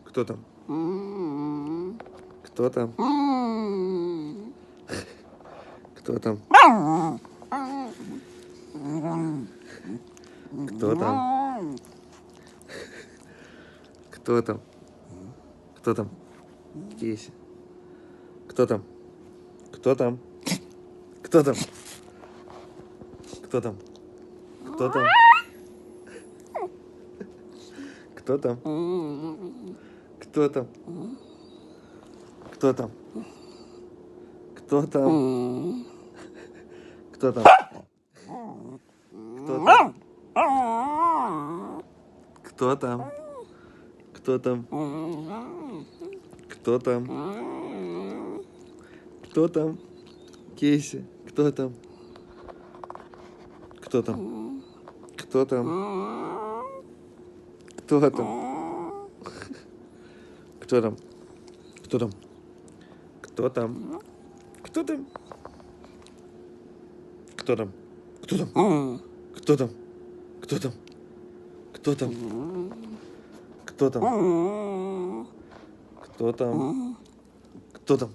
Кто там? Кто там? Кто там? Кто там? Кто там? Кто там? Кейси. Кто там? Кто там? Кто там? Кто там? Кто там? Кто там? Кто там? Кто там? Кто там? Кто там? Кто там? Кто там? Кто там? Кто там? Кейси, кто там? Кто там? Кто там? Кто там? Кто там? Кто там? Кто там? Кто там? Кто там? Кто там? Кто там? Кто там? Кто там? Кто там? Кто там? Кто там?